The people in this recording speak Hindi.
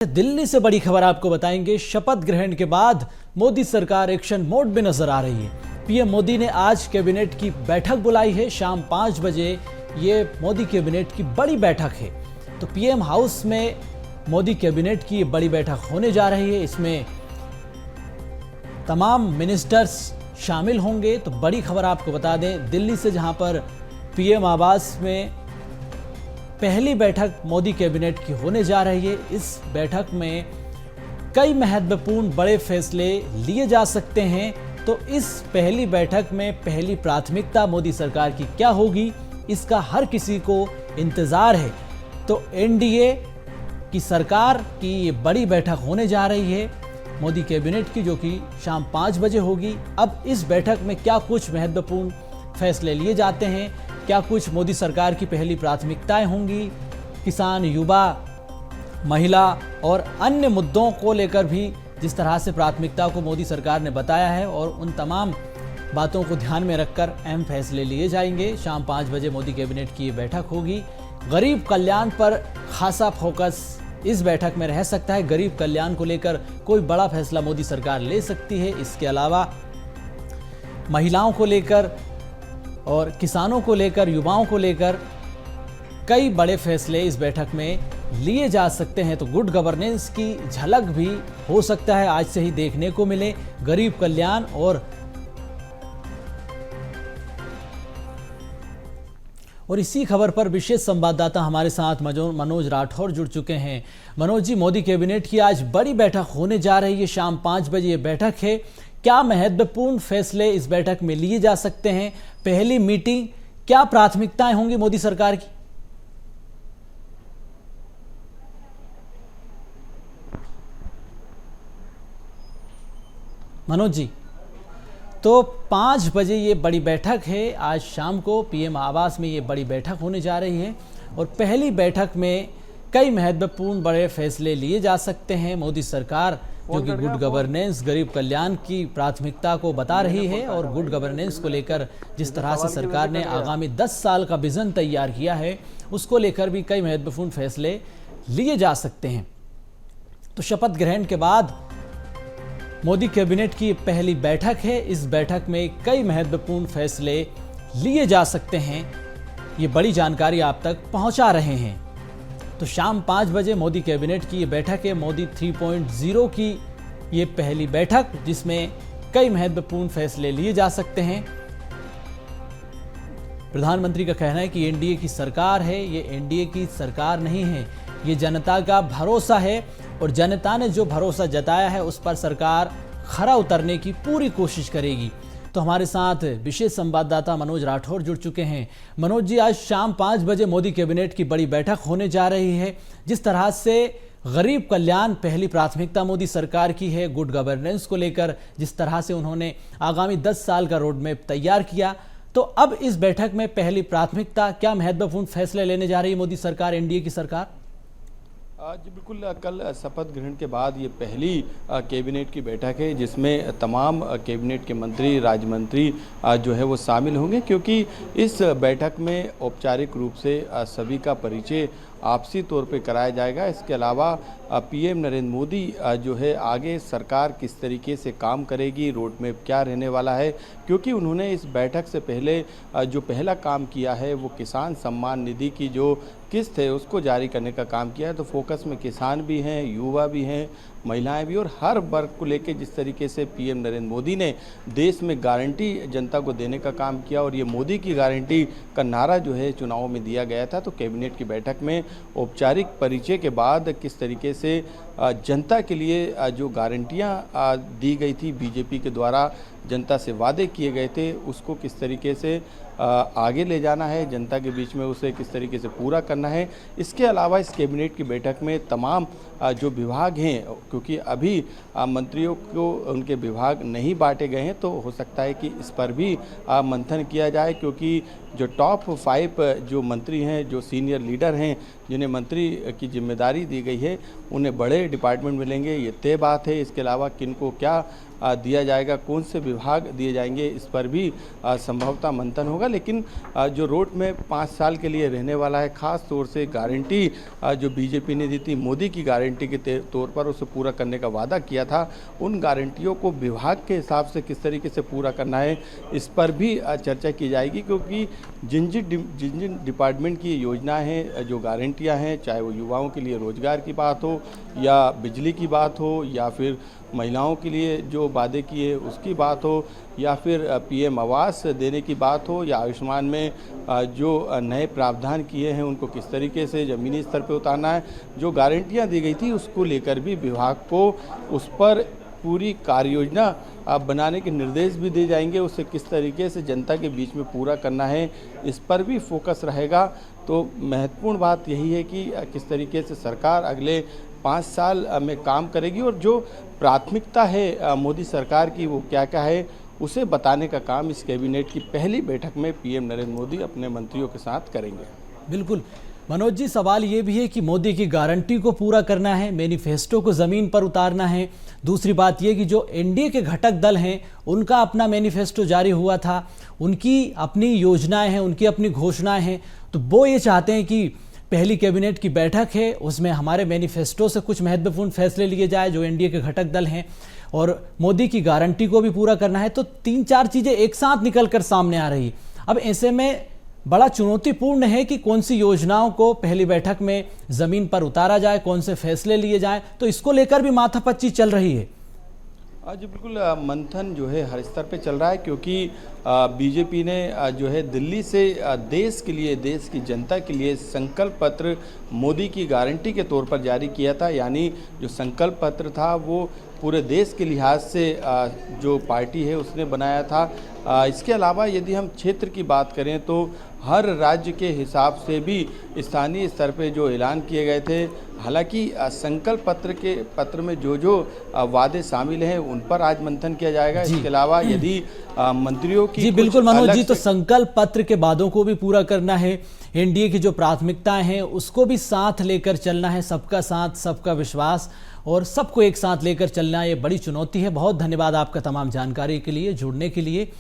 दिल्ली से बड़ी खबर आपको बताएंगे। शपथ ग्रहण के बाद मोदी सरकार एक्शन मोड में नजर आ रही है। पीएम मोदी ने आज कैबिनेट की बैठक बुलाई है। शाम 5 बजे ये मोदी कैबिनेट की बड़ी बैठक है। तो पीएम हाउस में मोदी कैबिनेट की बड़ी बैठक होने जा रही है। इसमें तमाम मिनिस्टर्स शामिल होंगे। तो बड़ी खबर आपको बता दें, दिल्ली से जहां पर पीएम आवास में पहली बैठक मोदी कैबिनेट की होने जा रही है। इस बैठक में कई महत्वपूर्ण बड़े फैसले लिए जा सकते हैं। तो इस पहली बैठक में पहली प्राथमिकता मोदी सरकार की क्या होगी, इसका हर किसी को इंतजार है। तो एनडीए की सरकार की ये बड़ी बैठक होने जा रही है मोदी कैबिनेट की, जो कि शाम 5 बजे होगी। अब इस बैठक में क्या कुछ महत्वपूर्ण फैसले लिए जाते हैं, क्या कुछ मोदी सरकार की पहली प्राथमिकताएं होंगी, किसान, युवा, महिला और अन्य मुद्दों को लेकर भी जिस तरह से प्राथमिकता को मोदी सरकार ने बताया है, और उन तमाम बातों को ध्यान में रखकर अहम फैसले लिए जाएंगे। शाम 5 बजे मोदी कैबिनेट की ये बैठक होगी। गरीब कल्याण पर खासा फोकस इस बैठक में रह सकता है। गरीब कल्याण को लेकर कोई बड़ा फैसला मोदी सरकार ले सकती है। इसके अलावा महिलाओं को लेकर और किसानों को लेकर, युवाओं को लेकर कई बड़े फैसले इस बैठक में लिए जा सकते हैं। तो गुड गवर्नेंस की झलक भी हो सकता है आज से ही देखने को मिले। गरीब कल्याण और इसी खबर पर विशेष संवाददाता हमारे साथ मनोज राठौर जुड़ चुके हैं। मनोज जी, मोदी कैबिनेट की आज बड़ी बैठक होने जा रही है। शाम 5 बजे ये बैठक है। क्या महत्वपूर्ण फैसले इस बैठक में लिए जा सकते हैं? पहली मीटिंग, क्या प्राथमिकताएं होंगी मोदी सरकार की? मनोज जी, तो 5 बजे ये बड़ी बैठक है। आज शाम को पीएम आवास में ये बड़ी बैठक होने जा रही है, और पहली बैठक में कई महत्वपूर्ण बड़े फैसले लिए जा सकते हैं। मोदी सरकार जो कि गुड गवर्नेंस, गरीब कल्याण की प्राथमिकता को बता रही है, और गुड गवर्नेंस को लेकर जिस तरह से सरकार ने आगामी 10 साल का विजन तैयार किया है, उसको लेकर भी कई महत्वपूर्ण फैसले लिए जा सकते हैं। तो शपथ ग्रहण के बाद मोदी कैबिनेट की पहली बैठक है। इस बैठक में कई महत्वपूर्ण फैसले लिए जा सकते हैं। ये बड़ी जानकारी आप तक पहुंचा रहे हैं। तो शाम 5 बजे मोदी कैबिनेट की ये बैठक है, मोदी 3.0 की ये पहली बैठक, जिसमें कई महत्वपूर्ण फैसले लिए जा सकते हैं। प्रधानमंत्री का कहना है कि एनडीए की सरकार है। ये एनडीए की सरकार नहीं है, ये जनता का भरोसा है, और जनता ने जो भरोसा जताया है उस पर सरकार खरा उतरने की पूरी कोशिश करेगी। तो हमारे साथ विशेष संवाददाता मनोज राठौर जुड़ चुके हैं। मनोज जी, आज शाम 5 बजे मोदी कैबिनेट की बड़ी बैठक होने जा रही है। जिस तरह से गरीब कल्याण पहली प्राथमिकता मोदी सरकार की है, गुड गवर्नेंस को लेकर जिस तरह से उन्होंने आगामी 10 साल का रोड मैप तैयार किया, तो अब इस बैठक में पहली प्राथमिकता, क्या महत्वपूर्ण फैसले लेने जा रही है मोदी सरकार, एनडीए की सरकार? जी बिल्कुल, कल शपथ ग्रहण के बाद ये पहली कैबिनेट की बैठक है, जिसमें तमाम कैबिनेट के मंत्री, राज्य मंत्री जो है वो शामिल होंगे, क्योंकि इस बैठक में औपचारिक रूप से सभी का परिचय आपसी तौर पे कराया जाएगा। इसके अलावा पीएम नरेंद्र मोदी जो है आगे सरकार किस तरीके से काम करेगी, रोड मैप क्या रहने वाला है, क्योंकि उन्होंने इस बैठक से पहले जो पहला काम किया है वो किसान सम्मान निधि की जो किस्त है उसको जारी करने का काम किया है। तो फोकस में किसान भी हैं, युवा भी हैं, महिलाएं भी, और हर वर्ग को लेकर जिस तरीके से पीएम नरेंद्र मोदी ने देश में गारंटी जनता को देने का काम किया, और ये मोदी की गारंटी का नारा जो है चुनाव में दिया गया था। तो कैबिनेट की बैठक में औपचारिक परिचय के बाद किस तरीके से जनता के लिए जो गारंटियां दी गई थी, बीजेपी के द्वारा जनता से वादे किए गए थे, उसको किस तरीके से आगे ले जाना है, जनता के बीच में उसे किस तरीके से पूरा करना है। इसके अलावा इस कैबिनेट की बैठक में तमाम जो विभाग हैं, क्योंकि अभी मंत्रियों को उनके विभाग नहीं बांटे गए हैं, तो हो सकता है कि इस पर भी मंथन किया जाए, क्योंकि जो टॉप 5 जो मंत्री हैं, जो सीनियर लीडर हैं, जिन्हें मंत्री की जिम्मेदारी दी गई है, उन्हें बड़े डिपार्टमेंट मिलेंगे, ये तय बात है। इसके अलावा किनको क्या दिया जाएगा, कौन से विभाग दिए जाएंगे, इस पर भी संभवतः मंथन होगा। लेकिन जो रोड में 5 साल के लिए रहने वाला है, खास तौर से गारंटी जो बीजेपी ने दी थी, मोदी की गारंटी के तौर पर उसे पूरा करने का वादा किया था, उन गारंटियों को विभाग के हिसाब से किस तरीके से पूरा करना है, इस पर भी चर्चा की जाएगी। क्योंकि जिन जिन डिपार्टमेंट की योजनाएं हैं, जो गारंटियां हैं, चाहे वो युवाओं के लिए रोजगार की बात हो या बिजली की बात हो या फिर महिलाओं के लिए जो वादे किए उसकी बात हो या फिर पीएम आवास देने की बात हो या आयुष्मान में जो नए प्रावधान किए हैं उनको किस तरीके से ज़मीनी स्तर पर उतारना है, जो गारंटियां दी गई थी उसको लेकर भी विभाग को उस पर पूरी कार्य योजना बनाने के निर्देश भी दिए जाएंगे। उसे किस तरीके से जनता के बीच में पूरा करना है, इस पर भी फोकस रहेगा। तो महत्वपूर्ण बात यही है कि किस तरीके से सरकार अगले 5 साल में काम करेगी और जो प्राथमिकता है मोदी सरकार की वो क्या क्या है, उसे बताने का काम इस कैबिनेट की पहली बैठक में पीएम नरेंद्र मोदी अपने मंत्रियों के साथ करेंगे। बिल्कुल मनोज जी, सवाल ये भी है कि मोदी की गारंटी को पूरा करना है, मैनिफेस्टो को ज़मीन पर उतारना है। दूसरी बात ये कि जो एनडीए के घटक दल हैं उनका अपना मैनिफेस्टो जारी हुआ था, उनकी अपनी योजनाएं हैं, उनकी अपनी घोषणाएं हैं, तो वो ये चाहते हैं कि पहली कैबिनेट की बैठक है उसमें हमारे मैनिफेस्टो से कुछ महत्वपूर्ण फैसले लिए जाए जो एनडीए के घटक दल हैं, और मोदी की गारंटी को भी पूरा करना है। तो 3-4 चीज़ें एक साथ निकल कर सामने आ रही। अब ऐसे में बड़ा चुनौतीपूर्ण है कि कौन सी योजनाओं को पहली बैठक में ज़मीन पर उतारा जाए, कौन से फैसले लिए जाएं, तो इसको लेकर भी माथापच्ची चल रही है। जी बिल्कुल, मंथन जो है हर स्तर पे चल रहा है। क्योंकि बीजेपी ने जो है दिल्ली से देश के लिए, देश की जनता के लिए संकल्प पत्र मोदी की गारंटी के तौर पर जारी किया था। यानी जो संकल्प पत्र था वो पूरे देश के लिहाज से जो पार्टी है उसने बनाया था। इसके अलावा यदि हम क्षेत्र की बात करें तो हर राज्य के हिसाब से भी स्थानीय स्तर पे जो ऐलान किए गए थे, हालांकि संकल्प पत्र में जो वादे शामिल हैं उन पर आज मंथन किया जाएगा। इसके अलावा यदि मंत्रियों की जी बिल्कुल मनोज जी, तो संकल्प पत्र के वादों को भी पूरा करना है, एनडीए की जो प्राथमिकताएं हैं उसको भी साथ लेकर चलना है, सबका साथ सबका विश्वास और सबको एक साथ लेकर चलना, ये बड़ी चुनौती है। बहुत धन्यवाद आपका तमाम जानकारी के लिए, जुड़ने के लिए।